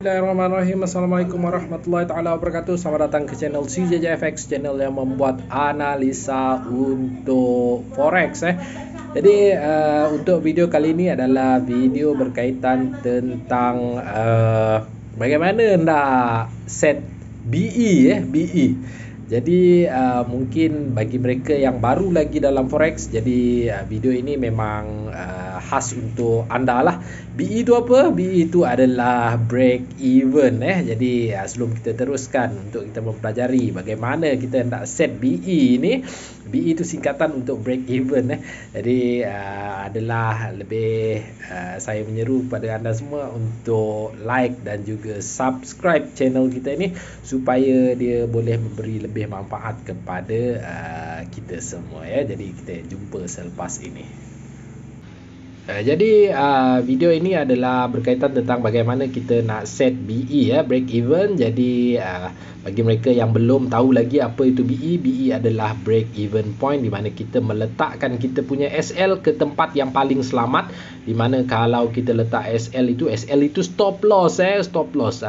Bismillahirrahmanirrahim. Assalamualaikum warahmatullahi taala wabarakatuh. Selamat datang ke channel CJJFX, channel yang membuat analisa untuk forex. Jadi untuk video kali ini adalah video berkaitan tentang bagaimana nak set BE BE. Jadi mungkin bagi mereka yang baru lagi dalam forex, jadi video ini memang khas untuk anda lah. BE itu apa? BE itu adalah break even. Jadi sebelum kita teruskan untuk kita mempelajari bagaimana kita nak set BE ini, BE itu singkatan untuk break even. Jadi adalah lebih saya menyeru kepada anda semua untuk like dan juga subscribe channel kita ini supaya dia boleh memberi lebih manfaat kepada kita semua ya. Jadi kita jumpa selepas ini. Jadi video ini adalah berkaitan tentang bagaimana kita nak set BE break even. Jadi bagi mereka yang belum tahu lagi apa itu BE, BE adalah break even point, di mana kita meletakkan kita punya SL ke tempat yang paling selamat. Di mana kalau kita letak SL itu stop loss stop loss.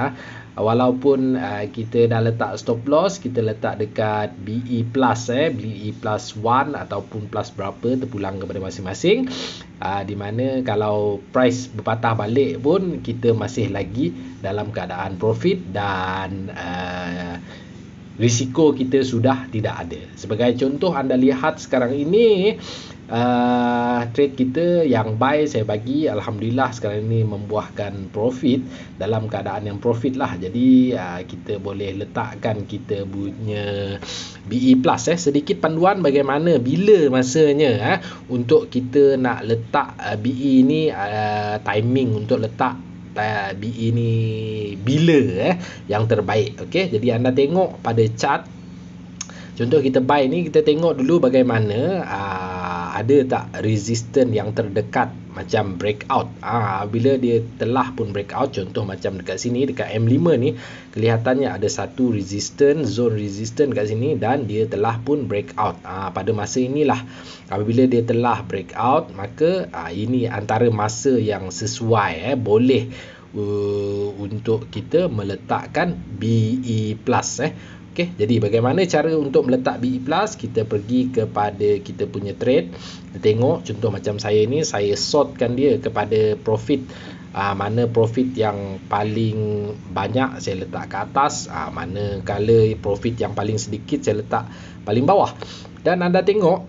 Walaupun kita dah letak stop loss, kita letak dekat BE plus BE plus 1 ataupun plus berapa terpulang kepada masing-masing. Di mana kalau price berpatah balik pun kita masih lagi dalam keadaan profit dan risiko kita sudah tidak ada. Sebagai contoh, anda lihat sekarang ini trade kita yang buy saya bagi, alhamdulillah sekarang ini membuahkan profit, dalam keadaan yang profit lah. Jadi kita boleh letakkan kita punya BE plus. Sedikit panduan bagaimana bila masanya untuk kita nak letak BE ni, timing untuk letak BE ni bila yang terbaik. Okey, jadi anda tengok pada chart. Contoh kita buy ni, kita tengok dulu bagaimana ada tak resistance yang terdekat macam breakout. Bila dia telah pun breakout, contoh macam dekat sini dekat M5 ni, kelihatannya ada satu resistance, zone resistance kat sini, dan dia telah pun breakout. Pada masa inilah apabila dia telah breakout, maka ini antara masa yang sesuai boleh untuk kita meletakkan BE plus. Okey, jadi bagaimana cara untuk meletak BE plus? Kita pergi kepada kita punya trade. Kita tengok contoh macam saya ni, saya sortkan dia kepada profit. Mana profit yang paling banyak saya letak ke atas, manakala profit yang paling sedikit saya letak paling bawah. Dan anda tengok,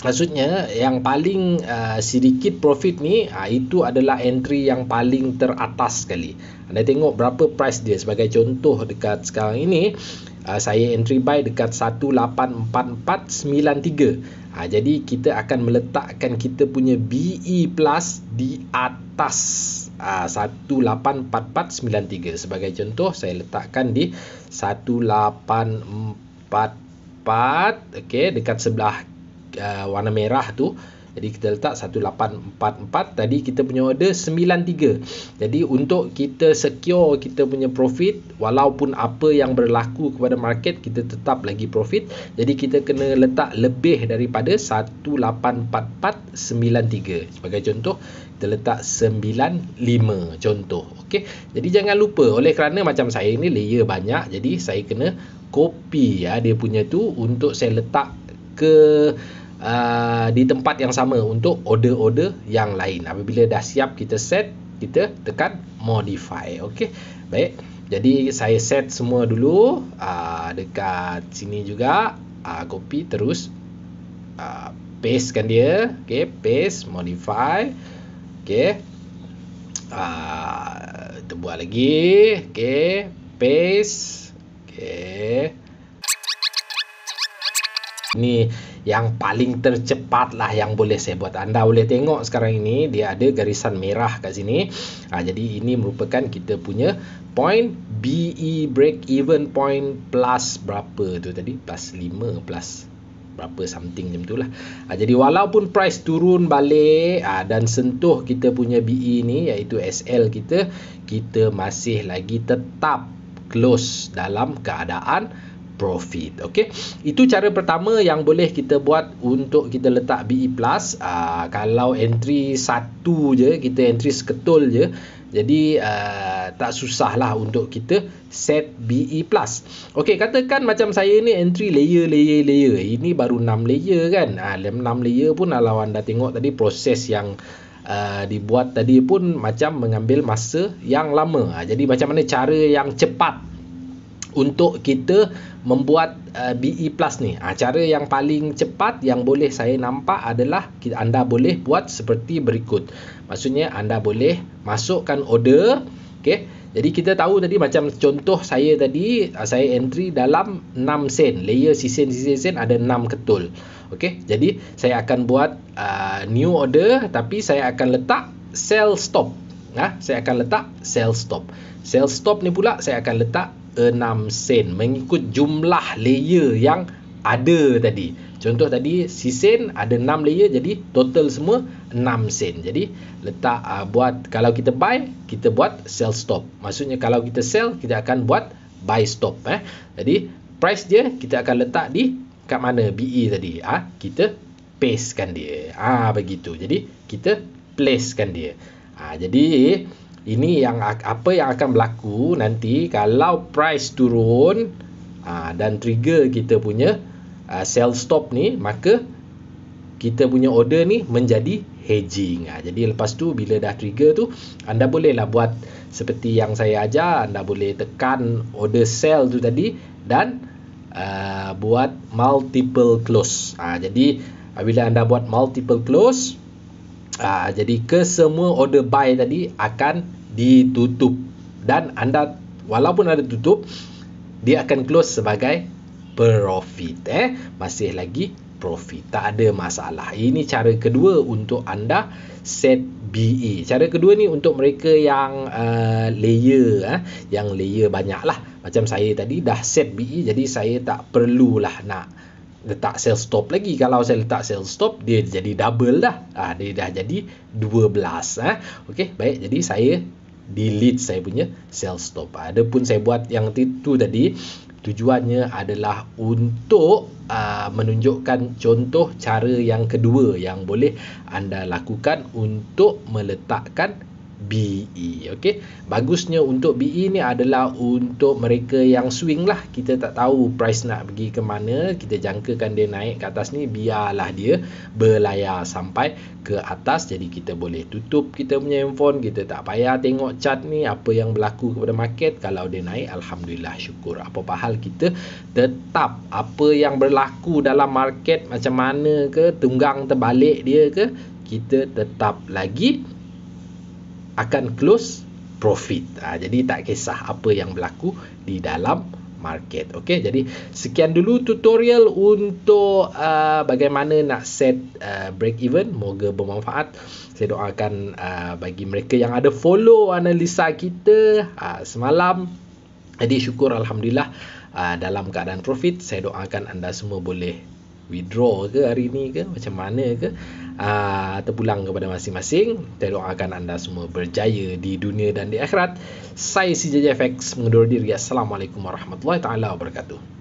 maksudnya yang paling sedikit profit ni, itu adalah entry yang paling teratas sekali. Anda tengok berapa price dia. Sebagai contoh dekat sekarang ini, saya entry buy dekat 184493. Jadi kita akan meletakkan kita punya BE plus di atas 184493. Sebagai contoh, saya letakkan di 1844, okey, dekat sebelah warna merah tu. Jadi kita letak 1844. Tadi kita punya order 93. Jadi untuk kita secure kita punya profit, walaupun apa yang berlaku kepada market, kita tetap lagi profit. Jadi kita kena letak lebih daripada 184493. Sebagai contoh, kita letak 95 contoh. Okey. Jadi jangan lupa, oleh kerana macam saya ni layer banyak, jadi saya kena copy dia punya tu untuk saya letak ke di tempat yang sama untuk order-order yang lain. Apabila dah siap kita set, kita tekan modify. Okey, baik. Jadi saya set semua dulu dekat sini juga, copy terus pastekan dia. Okey, paste, modify. Okey, kita buat lagi. Okey, paste. Okey, ni yang paling tercepat lah yang boleh saya buat. Anda boleh tengok sekarang ini dia ada garisan merah kat sini. Jadi ini merupakan kita punya point BE break even point plus berapa tu tadi, plus 5 plus berapa something macam tu lah. Jadi walaupun price turun balik dan sentuh kita punya BE ni, iaitu SL kita, kita masih lagi tetap close dalam keadaan profit. Okey, itu cara pertama yang boleh kita buat untuk kita letak BE plus. Kalau entry satu je, kita entry seketul je, Jadi tak susah lah untuk kita set BE plus. Okey, katakan macam saya ni entry layer. Ini baru 6 layer kan. 6 layer pun kalau anda tengok tadi proses yang dibuat tadi pun macam mengambil masa yang lama. Jadi macam mana cara yang cepat untuk kita membuat BE plus ni? Cara yang paling cepat yang boleh saya nampak adalah anda boleh buat seperti berikut. Maksudnya anda boleh masukkan order. Okay? Jadi kita tahu tadi macam contoh saya tadi, saya entry dalam 6 sen. Layer sisen ada 6 ketul. Okay? Jadi saya akan buat new order, tapi saya akan letak sell stop. Saya akan letak sell stop. Sell stop ni pula saya akan letak 6 sen mengikut jumlah layer yang ada tadi. Contoh tadi sisen ada 6 layer, jadi total semua 6 sen. Jadi letak buat, kalau kita buy kita buat sell stop. Maksudnya kalau kita sell kita akan buat buy stop. Jadi price dia kita akan letak di kat mana BE tadi. Kita pastekan dia. Begitu. Jadi kita placekan dia. Jadi ini yang apa yang akan berlaku nanti kalau price turun dan trigger kita punya sell stop ni, maka kita punya order ni menjadi hedging. Jadi lepas tu bila dah trigger tu, anda bolehlah buat seperti yang saya ajar. Anda boleh tekan order sell tu tadi dan buat multiple close. Jadi bila anda buat multiple close, jadi kesemua order buy tadi akan ditutup, dan anda walaupun ada tutup, dia akan close sebagai profit. Masih lagi profit, tak ada masalah. Ini cara kedua untuk anda set BE. Cara kedua ni untuk mereka yang layer, yang layer banyak lah. Macam saya tadi dah set BE, jadi saya tak perlulah nak letak sell stop lagi. Kalau saya letak sell stop, dia jadi double dah. Dia dah jadi 12. Okey, baik. Jadi saya delete saya punya sell stop. Adapun saya buat yang itu tadi, tujuannya adalah untuk menunjukkan contoh cara yang kedua yang boleh anda lakukan untuk meletakkan BE. Okey, bagusnya untuk BE ni adalah untuk mereka yang swing lah. Kita tak tahu price nak pergi ke mana, kita jangkakan dia naik ke atas ni, biarlah dia berlayar sampai ke atas. Jadi kita boleh tutup kita punya handphone, kita tak payah tengok chart ni apa yang berlaku kepada market. Kalau dia naik, alhamdulillah, syukur. Apa-apa hal kita tetap apa yang berlaku dalam market, macam mana ke, tunggang terbalik dia ke, kita tetap lagi akan close profit. Jadi tak kisah apa yang berlaku di dalam market. Okey, jadi sekian dulu tutorial untuk bagaimana nak set break even. Moga bermanfaat. Saya doakan bagi mereka yang ada follow analisa kita semalam, jadi syukur, alhamdulillah, dalam keadaan profit. Saya doakan anda semua boleh withdraw ke hari ni ke, macam mana ke, terpulang kepada masing-masing. Saya doakan anda semua berjaya di dunia dan di akhirat. Saya CJJFX mengundur diri. Assalamualaikum warahmatullahi taala wabarakatuh.